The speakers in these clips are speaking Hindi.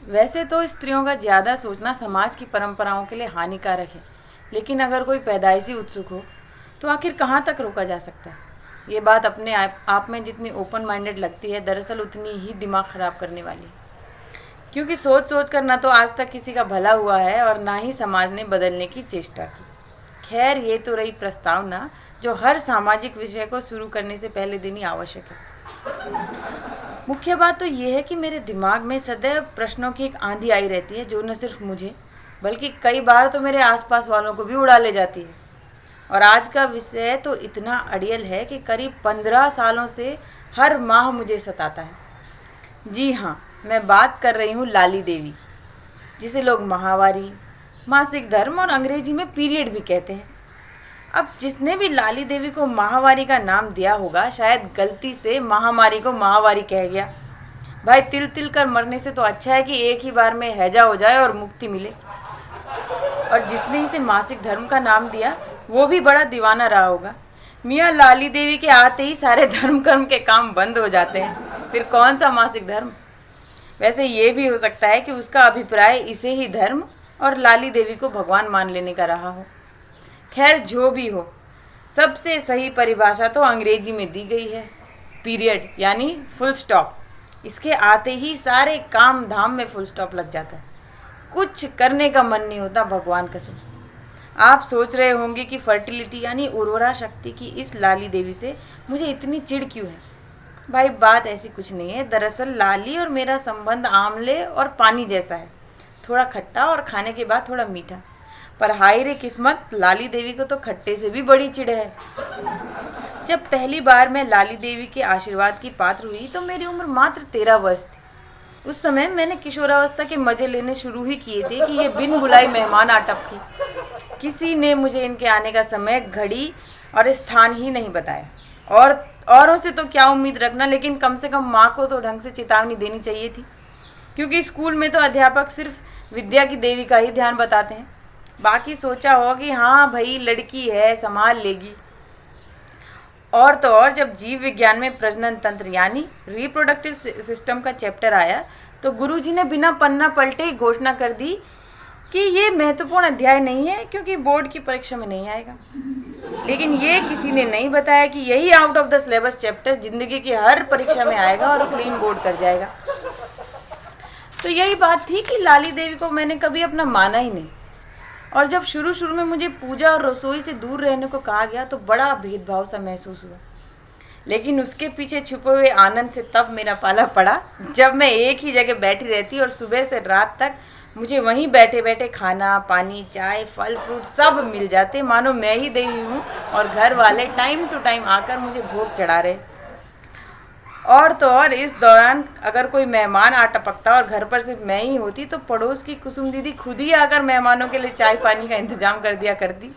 वैसे तो स्त्रियों का ज़्यादा सोचना समाज की परंपराओं के लिए हानिकारक है, लेकिन अगर कोई पैदाइशी उत्सुक हो तो आखिर कहाँ तक रोका जा सकता है। ये बात अपने आप में जितनी ओपन माइंडेड लगती है, दरअसल उतनी ही दिमाग ख़राब करने वाली है। क्योंकि सोच सोच कर ना तो आज तक किसी का भला हुआ है और ना ही समाज ने बदलने की चेष्टा की। खैर, ये तो रही प्रस्तावना, जो हर सामाजिक विषय को शुरू करने से पहले देनी आवश्यक है। मुख्य बात तो ये है कि मेरे दिमाग में सदैव प्रश्नों की एक आंधी आई रहती है, जो न सिर्फ मुझे बल्कि कई बार तो मेरे आसपास वालों को भी उड़ा ले जाती है। और आज का विषय तो इतना अड़ियल है कि करीब 15 सालों से हर माह मुझे सताता है। जी हाँ, मैं बात कर रही हूँ लाली देवी, जिसे लोग माहवारी, मासिक धर्म और अंग्रेजी में पीरियड भी कहते हैं। अब जिसने भी लाली देवी को माहवारी का नाम दिया होगा, शायद गलती से महामारी को माहवारी कह गया। भाई, तिल तिल कर मरने से तो अच्छा है कि एक ही बार में हैजा हो जाए और मुक्ति मिले। और जिसने इसे मासिक धर्म का नाम दिया, वो भी बड़ा दीवाना रहा होगा। मियाँ लाली देवी के आते ही सारे धर्म कर्म के काम बंद हो जाते हैं, फिर कौन सा मासिक धर्म। वैसे ये भी हो सकता है कि उसका अभिप्राय इसे ही धर्म और लाली देवी को भगवान मान लेने का रहा हो। खैर, जो भी हो, सबसे सही परिभाषा तो अंग्रेजी में दी गई है, पीरियड यानी फुल स्टॉप। इसके आते ही सारे काम धाम में फुल स्टॉप लग जाता है, कुछ करने का मन नहीं होता। भगवान कसम। आप सोच रहे होंगे कि फर्टिलिटी यानी उर्वरा शक्ति की इस लाली देवी से मुझे इतनी चिढ़ क्यों है। भाई, बात ऐसी कुछ नहीं है। दरअसल लाली और मेरा संबंध आमले और पानी जैसा है, थोड़ा खट्टा और खाने के बाद थोड़ा मीठा। पर हाय रे किस्मत, लाली देवी को तो खट्टे से भी बड़ी चिढ़ है। जब पहली बार मैं लाली देवी के आशीर्वाद की पात्र हुई तो मेरी उम्र मात्र 13 वर्ष थी। उस समय मैंने किशोरावस्था के मजे लेने शुरू ही किए थे कि ये बिन बुलाए मेहमान आ टपके। किसी ने मुझे इनके आने का समय, घड़ी और स्थान ही नहीं बताया। और औरों से तो क्या उम्मीद रखना, लेकिन कम से कम माँ को तो ढंग से चेतावनी देनी चाहिए थी, क्योंकि स्कूल में तो अध्यापक सिर्फ विद्या की देवी का ही ध्यान बताते हैं। बाकी सोचा हो कि हाँ भाई, लड़की है, संभाल लेगी। और तो और, जब जीव विज्ञान में प्रजनन तंत्र यानी रिप्रोडक्टिव सिस्टम का चैप्टर आया तो गुरुजी ने बिना पन्ना पलटे ही घोषणा कर दी कि ये महत्वपूर्ण अध्याय नहीं है, क्योंकि बोर्ड की परीक्षा में नहीं आएगा। लेकिन ये किसी ने नहीं बताया कि यही out of the syllabus chapter जिंदगी की हर परीक्षा में आएगा और क्लीन बोर्ड कर जाएगा। तो यही बात थी कि लाली देवी को मैंने कभी अपना माना ही नहीं। और जब शुरू में मुझे पूजा और रसोई से दूर रहने को कहा गया तो बड़ा भेदभाव सा महसूस हुआ। लेकिन उसके पीछे छुपे हुए आनंद से तब मेरा पाला पड़ा जब मैं एक ही जगह बैठी रहती और सुबह से रात तक मुझे वहीं बैठे बैठे खाना, पानी, चाय, फल फ्रूट सब मिल जाते, मानो मैं ही देवी हूँ और घर वाले टाइम टू टाइम आकर मुझे भोग चढ़ा रहे। और तो और, इस दौरान अगर कोई मेहमान आ टपकता और घर पर सिर्फ मैं ही होती तो पड़ोस की कुसुम दीदी खुद ही आकर मेहमानों के लिए चाय पानी का इंतजाम कर दिया करती।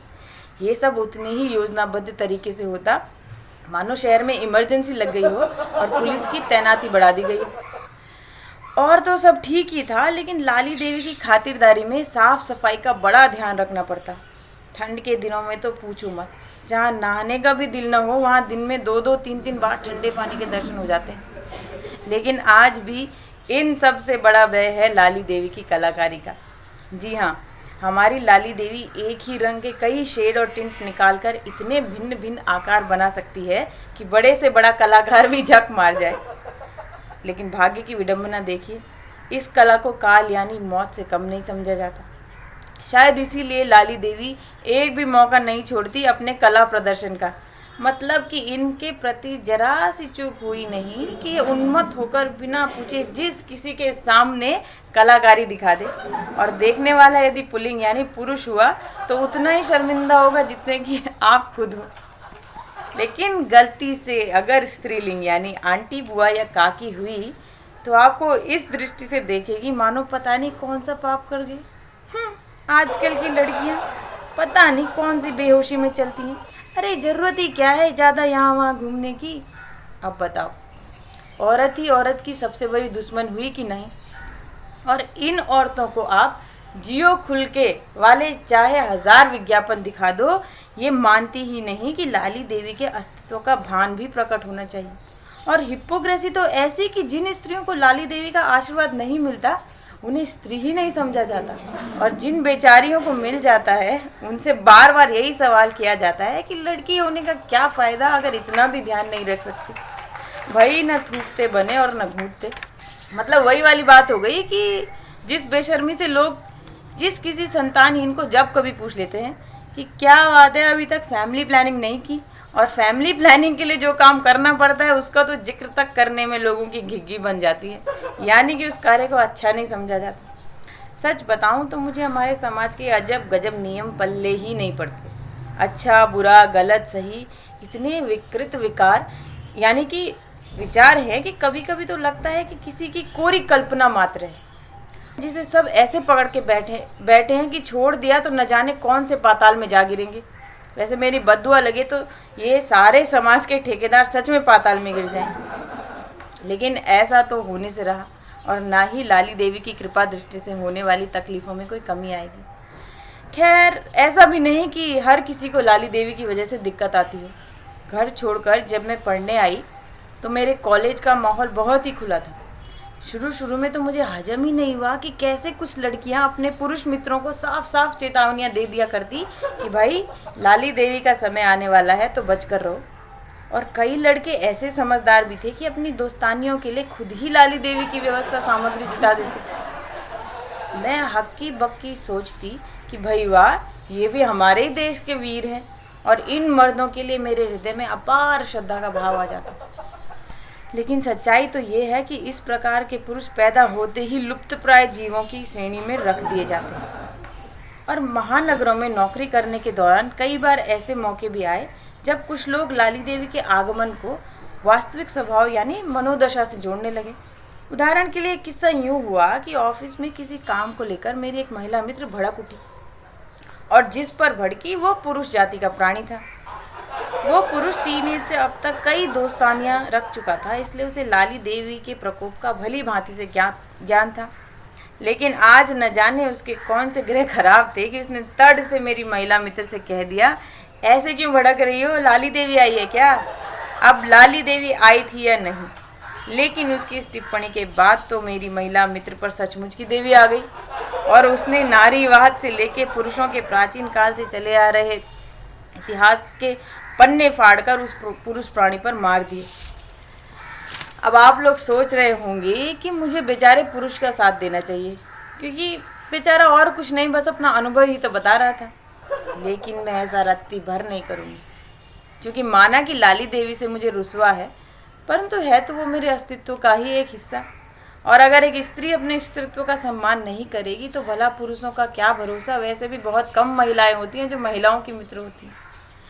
ये सब उतनी ही योजनाबद्ध तरीके से होता मानो शहर में इमरजेंसी लग गई हो और पुलिस की तैनाती बढ़ा दी गई हो। और तो सब ठीक ही था, लेकिन लाली देवी की खातिरदारी में साफ सफाई का बड़ा ध्यान रखना पड़ता। ठंड के दिनों में तो पूछो मत, जहाँ नहाने का भी दिल न हो वहाँ दिन में 2-2, 3-3 बार ठंडे पानी के दर्शन हो जाते हैं। लेकिन आज भी इन सब से बड़ा भय है लाली देवी की कलाकारी का। जी हाँ, हमारी लाली देवी एक ही रंग के कई शेड और टिंट निकालकर इतने भिन्न भिन्न आकार बना सकती है कि बड़े से बड़ा कलाकार भी झक मार जाए। लेकिन भाग्य की विडंबना देखिए, इस कला को काल यानी मौत से कम नहीं समझा जाता। शायद इसीलिए लाली देवी एक भी मौका नहीं छोड़ती अपने कला प्रदर्शन का। मतलब कि इनके प्रति जरा सी चूक हुई नहीं कि ये उन्मत्त होकर बिना पूछे जिस किसी के सामने कलाकारी दिखा दे। और देखने वाला यदि पुल्लिंग यानी पुरुष हुआ तो उतना ही शर्मिंदा होगा जितने कि आप खुद हो। लेकिन गलती से अगर स्त्रीलिंग यानी आंटी, बुआ या काकी हुई तो आपको इस दृष्टि से देखेगी मानो पता नहीं कौन सा पाप कर गई। आजकल की लड़कियां पता नहीं कौन सी बेहोशी में चलती हैं। अरे ज़रूरत ही क्या है ज़्यादा यहाँ वहाँ घूमने की। अब बताओ, औरत ही औरत की सबसे बड़ी दुश्मन हुई कि नहीं। और इन औरतों को आप जियो खुल के वाले चाहे 1000 विज्ञापन दिखा दो, ये मानती ही नहीं कि लाली देवी के अस्तित्व का भान भी प्रकट होना चाहिए। और हिपोक्रेसी तो ऐसी कि जिन स्त्रियों को लाली देवी का आशीर्वाद नहीं मिलता उन्हें स्त्री ही नहीं समझा जाता। और जिन बेचारियों को मिल जाता है उनसे बार बार यही सवाल किया जाता है कि लड़की होने का क्या फ़ायदा अगर इतना भी ध्यान नहीं रख सकती। भाई न थूकते बने और न घूटते। मतलब वही वाली बात हो गई कि जिस बेशर्मी से लोग जिस किसी संतानहीन को जब कभी पूछ लेते हैं कि क्या बात है अभी तक फैमिली प्लानिंग नहीं की, और फैमिली प्लानिंग के लिए जो काम करना पड़ता है उसका तो जिक्र तक करने में लोगों की घिघी बन जाती है, यानी कि उस कार्य को अच्छा नहीं समझा जाता। सच बताऊं तो मुझे हमारे समाज के अजब गजब नियम पल्ले ही नहीं पड़ते। अच्छा बुरा गलत सही इतने विकृत विकार यानी कि विचार है कि कभी कभी तो लगता है कि किसी की कोरी कल्पना मात्र है, जिसे सब ऐसे पकड़ के बैठे हैं कि छोड़ दिया तो न जाने कौन से पाताल में जा गिरेंगे। वैसे मेरी बद्दुआ लगे तो ये सारे समाज के ठेकेदार सच में पाताल में गिर जाएं, लेकिन ऐसा तो होने से रहा, और ना ही लाली देवी की कृपा दृष्टि से होने वाली तकलीफ़ों में कोई कमी आएगी। खैर ऐसा भी नहीं कि हर किसी को लाली देवी की वजह से दिक्कत आती हो। घर छोड़कर जब मैं पढ़ने आई तो मेरे कॉलेज का माहौल बहुत ही खुला था। शुरू में तो मुझे हजम ही नहीं हुआ कि कैसे कुछ लड़कियां अपने पुरुष मित्रों को साफ साफ चेतावनियां दे दिया करती कि भाई लाली देवी का समय आने वाला है तो बचकर रहो। और कई लड़के ऐसे समझदार भी थे कि अपनी दोस्तानियों के लिए खुद ही लाली देवी की व्यवस्था सामग्री जुटा देते। मैं हक्की बक्की सोचती कि भाई वाह, ये भी हमारे ही देश के वीर हैं, और इन मर्दों के लिए मेरे हृदय में अपार श्रद्धा का भाव आ जाता। लेकिन सच्चाई तो ये है कि इस प्रकार के पुरुष पैदा होते ही लुप्तप्राय जीवों की श्रेणी में रख दिए जाते हैं। और महानगरों में नौकरी करने के दौरान कई बार ऐसे मौके भी आए जब कुछ लोग लाली देवी के आगमन को वास्तविक स्वभाव यानी मनोदशा से जोड़ने लगे। उदाहरण के लिए एक किस्सा यूँ हुआ कि ऑफिस में किसी काम को लेकर मेरी एक महिला मित्र भड़क उठी, और जिस पर भड़की वो पुरुष जाति का प्राणी था। वो पुरुष टीनेज से अब तक कई दोस्तानियां रख चुका था, इसलिए उसे लाली देवी के प्रकोप का भली भांति से ज्ञान था। लेकिन आज न जाने उसके कौन से ग्रह खराब थे कि उसने तड़ से मेरी महिला मित्र से कह दिया, ऐसे क्यों भड़क रही हो, लाली देवी आई है क्या? अब लाली देवी आई थी या नहीं, लेकिन उसकी इस टिप्पणी के बाद तो मेरी महिला मित्र पर सचमुच की देवी आ गई, और उसने नारीवाद से लेके पुरुषों के प्राचीन काल से चले आ रहे इतिहास के पन्ने फाड़कर उस पुरुष प्राणी पर मार दिए। अब आप लोग सोच रहे होंगे कि मुझे बेचारे पुरुष का साथ देना चाहिए, क्योंकि बेचारा और कुछ नहीं बस अपना अनुभव ही तो बता रहा था। लेकिन मैं ऐसा रत्ती भर नहीं करूँगी, क्योंकि माना कि लाली देवी से मुझे रुसवा है, परंतु है तो वो मेरे अस्तित्व का ही एक हिस्सा। और अगर एक स्त्री अपने स्त्रीत्व का सम्मान नहीं करेगी तो भला पुरुषों का क्या भरोसा। वैसे भी बहुत कम महिलाएं होती हैं जो महिलाओं की मित्र होती हैं।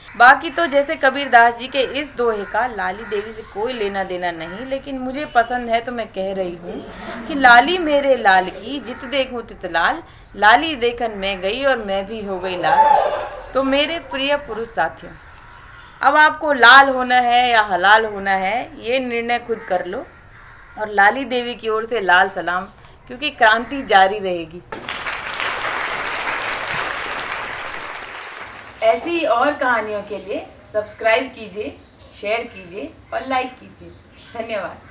बाकी तो जैसे कबीरदास जी के इस दोहे का लाली देवी से कोई लेना देना नहीं, लेकिन मुझे पसंद है तो मैं कह रही हूँ कि लाली मेरे लाल की जित देखूँ तित लाल, लाली देखन मैं गई और मैं भी हो गई लाल। तो मेरे प्रिय पुरुष साथियों, अब आपको लाल होना है या हलाल होना है ये निर्णय खुद कर लो, और लाली देवी की ओर से लाल सलाम, क्योंकि क्रांति जारी रहेगी। ऐसी और कहानियों के लिए सब्सक्राइब कीजिए, शेयर कीजिए और लाइक कीजिए। धन्यवाद।